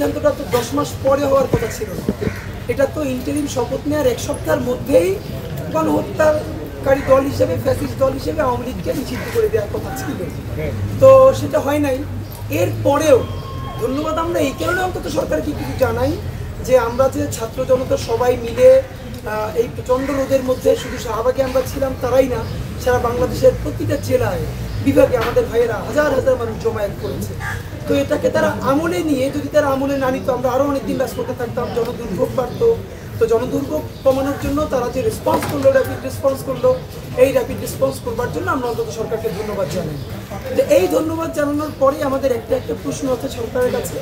সিদ্ধান্তটা তো 10 মাস পরে হওয়ার কথা ছিল না। এটা তো ইন্টারিম শপথ নেওয়ার 1 সপ্তাহের মধ্যেই গণহত্যাকারী দল হিসেবে, ফ্যাসিস্ট দল হিসেবে আওয়ামী লীগকে নিষিদ্ধ করে দেওয়ার কথা ছিল। তো সেটা হয় নাই। এরপরেও ধন্যবাদ আমরা এই কারণে অন্তত সরকারকে কিছু জানাই যে আমরা যে ছাত্র জনতা সবাই মিলে এই প্রচণ্ড রোদের মধ্যে শুধু শাহবাগে আমরা ছিলাম তারাই না, সারা বাংলাদেশের প্রতিটা জেলায় বিভাগে আমাদের ভাইয়েরা হাজার হাজার মানুষ জমায়েত করেছে। তো এটাকে তারা আমলে নিয়ে, যদি তারা আমলে না নিত আমরা আরও অনেকদিন রাজপথে থাকতাম, জনদুর্ভোগ বাড়ত। তো জনদুর্ভোগ কমানোর জন্য তারা যে রেসপন্স করলো, র্যাপিড রেসপন্স করলো, এই র্যাপিড রেসপন্স করবার জন্য আমরা অন্তত সরকারকে ধন্যবাদ জানাই। তো এই ধন্যবাদ জানানোর পরে আমাদের একটা প্রশ্ন আছে সরকারের কাছে।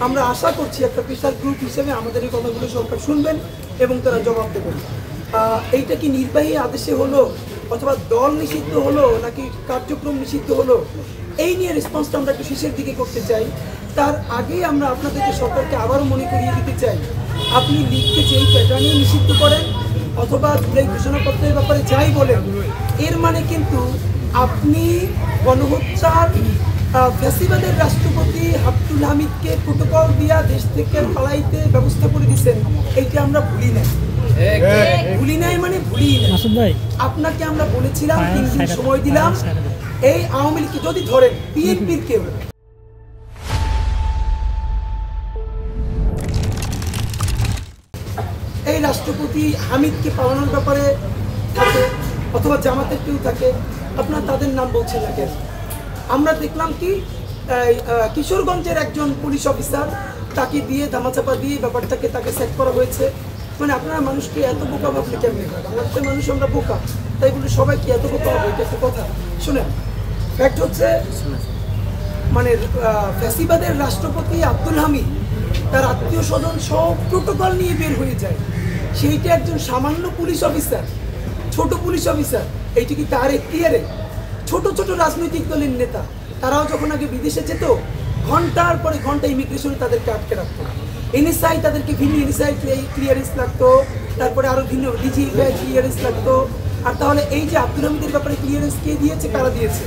আমরা আশা করছি একটা প্রেশার গ্রুপ হিসেবে আমাদের এই কথাগুলো সরকার শুনবেন এবং তারা জবাব দেবেন। এইটা কি নির্বাহী আদেশে হলো, অথবা দল নিষিদ্ধ হলো, নাকি কার্যক্রম নিষিদ্ধ হলো, এই নিয়ে রেসপন্সটা আমরা একটু শেষের দিকে করতে চাই। তার আগে আমরা আপনাদেরকে সরকারকে আবারও মনে করিয়ে দিতে চাই, আপনি লীগকে যেই প্যাটার্নে নিষিদ্ধ করেন অথবা জুলাই ঘোষণাপত্রের ব্যাপারে যাই বলেন, এর মানে কিন্তু আপনি গণহত্যার ফ্যাসিবাদের রাষ্ট্রপতি আব্দুল হামিদকে প্রোটোকল দিয়া দেশ থেকে পালাইতে ব্যবস্থা করে দিচ্ছেন। এইটা আমরা ভুলি নাই, ভুলি নাই মানে ভুলি নাই। আপনাকে আমরা বলেছিলাম 3 দিন সময় দিলাম, এই আওয়ামী লীগকে যদি ধরেন, বিএনপির কেউ এই রাষ্ট্রপতি হামিদকে পালানোর ব্যাপারে থাকে অথবা জামাতের কেউ থাকে, আপনার তাদের নাম বলছেন না কেন? আমরা দেখলাম কি কিশোরগঞ্জের একজন পুলিশ অফিসার, তাকে দিয়ে ধামাচাপা দিয়ে ব্যাপারটাকে তাকে সেট করা হয়েছে। মানে আপনারা মানুষকে এত বোকা ভাবলে কেমনি? আমাদের মানুষ আমরা বোকা, তাই বলে সবাই কি এত বোকা হবে? এটা একটা কথা। শুনেন, ফ্যাক্ট হচ্ছে মানে ফ্যাসিবাদের রাষ্ট্রপতি আব্দুল হামিদ তার আত্মীয় স্বজন সব প্রোটোকল নিয়ে বের হয়ে যায়। সেইটা একজন সামান্য পুলিশ অফিসার, ছোট পুলিশ অফিসার, এইটা কি তার এখতিয়ারে? ছোট ছোট রাজনৈতিক দলের নেতা তারাও যখন আগে বিদেশে যেত, ঘন্টার পরে ঘন্টা ইমিগ্রেশনে তাদেরকে আটকে রাখতো। এনএসআই তাদেরকে ভিন্ন এনএসআই ক্লিয়ারেন্স লাগতো, তারপরে আরও ভিন্ন ডিজি ক্লিয়ারেন্স লাগতো। আর তাহলে এই যে আব্দুল হামিদের ব্যাপারে ক্লিয়ারেন্স কে দিয়েছে, কারা দিয়েছে?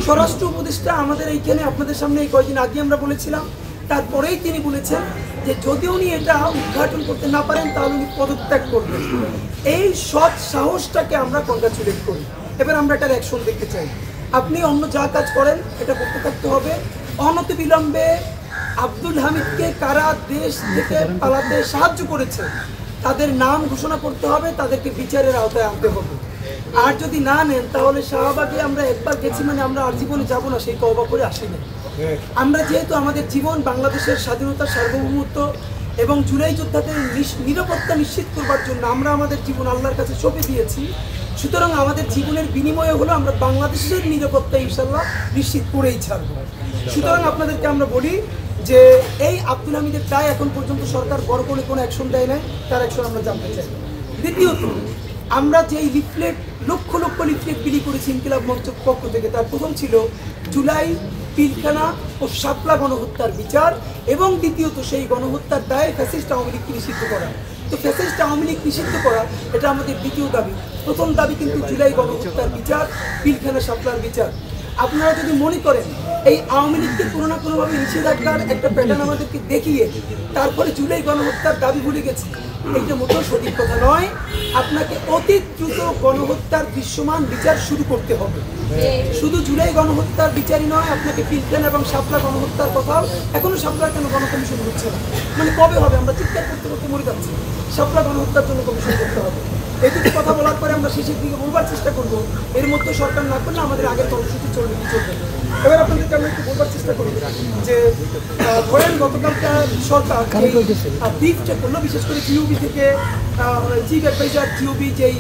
স্বরাষ্ট্র উপদেষ্টা আমাদের এইখানে আপনাদের সামনে এই কয়েকদিন আগে আমরা বলেছিলাম, তারপরেই তিনি বলেছেন যে যদি উনি এটা উদ্ঘাটন করতে না পারেন তাহলে উনি পদত্যাগ করবেন। এই সৎ সাহসটাকে আমরা কংগ্রাচুলেট করি। এবার আমরা এটার অ্যাকশন দেখতে চাই। আপনি অন্য যা কাজ করেন এটা করতে থাকতে হবে। অনতিবিলম্বে আব্দুল হামিদকে কারা দেশ থেকে পালাতে সাহায্য করেছে তাদের নাম ঘোষণা করতে হবে, তাদেরকে বিচারের আওতায় আনতে হবে। আর যদি না নেন তাহলে শাহবাগে আমরা একবার গেছি মানে আমরা আর জীবনে যাবো না, সেই তওবা করে আসি না। আমরা যেহেতু আমাদের জীবন বাংলাদেশের স্বাধীনতা, সার্বভৌমত্ব এবং জুলাই যোদ্ধাদের নিরাপত্তা নিশ্চিত করবার জন্য আমরা আমাদের জীবন আল্লাহর কাছে সঁপে দিয়েছি, সুতরাং আমাদের জীবনের বিনিময়ে হলো আমরা বাংলাদেশের নিরাপত্তা ইনশাল্লাহ নিশ্চিত করেই ছাড়বো। সুতরাং আপনাদেরকে আমরা বলি যে এই আব্দুল হামিদের দায় এখন পর্যন্ত সরকার বড় করে কোনো অ্যাকশন দেয় নাই, তার অ্যাকশন আমরা জানতে চাই। দ্বিতীয়ত, আমরা যেই লিফলেট লক্ষ লক্ষ লিফলেট বিলি করেছি ইনকিলাব মঞ্চের পক্ষ থেকে, তার প্রথম ছিল জুলাই, পিলখানা ও শাপলা গণহত্যার বিচার, এবং দ্বিতীয়ত সেই গণহত্যার দায়ে ফ্যাসিস্ট আওয়ামী লীগকে নিষিদ্ধ করা। তো ফ্যাসিস্ট আওয়ামী লীগ নিষিদ্ধ করা এটা আমাদের দ্বিতীয় দাবি। প্রথম দাবি কিন্তু জুলাই গণহত্যার বিচার, পিলখানা শাপলার বিচার। আপনারা যদি মনে করেন এই আওয়ামী লীগকে কোনো না কোনোভাবে নিষেধাজ্ঞার একটা প্যাটার্ন আমাদেরকে দেখিয়ে তারপরে জুলাই গণহত্যার দাবি ভুলে গেছে, এইটা মোটেও সঠিক কথা নয়। আপনাকে অতি দ্রুত গণহত্যার দৃশ্যমান বিচার শুরু করতে হবে। শুধু জুলাই গণহত্যার বিচারই নয়, আপনাকে পিলখানা এবং শাপলা গণহত্যার কথাও, এখনো শাপলা কেন গণকমিশন হচ্ছে না? মানে কবে হবে? আমরা চিৎকার করতে করতে মরে যাচ্ছি। শাপলা গণহত্যার জন্য কমিশন করতে হবে। এই দুটি কথা বলার পরে আমরা শেষের দিকে বলবার চেষ্টা করবো, এর মধ্যে সরকার না করলে আমাদের আগের কর্মসূচি চলবে। এবার আপনাদেরকে আমরা একটু বলবার চেষ্টা করি যে ধরেন গতকালটা সরকার ব্রিফটা করলো, বিশেষ করে জিওবি থেকে চিফ অ্যাডভাইজার জিওবি যেই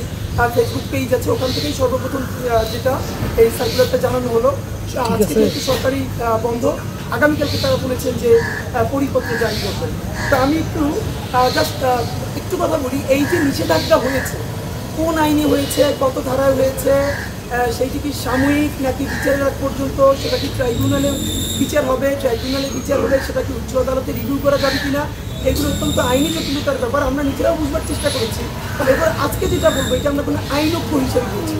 ফেসবুক পেজ আছে ওখান থেকেই সর্বপ্রথম যেটা এই সার্কুলারটা জানানো হলো। আজকে যেহেতু সরকারি বন্ধ, আগামীকালকে তারা বলেছেন যে পরিপত্র জারি করবেন। তো আমি জাস্ট একটু কথা বলি, এই যে নিষেধাজ্ঞা হয়েছে কোন আইনে হয়েছে, কত ধারায় হয়েছে, সেইটি কি সাময়িক নাকি বিচারের আগ পর্যন্ত, সেটা কি ট্রাইব্যুনালে বিচার হবে, ট্রাইব্যুনালে বিচার হলে সেটা কি উচ্চ আদালতে রিভিউ করা যাবে কিনা, এগুলো অত্যন্ত আইনি জটিলতার ব্যাপার। আমরা নিজেরাও বুঝবার চেষ্টা করেছি। এবার আজকে যেটা বলবো এটা আমরা কোনো আইনজ্ঞ হিসেবে বলছি।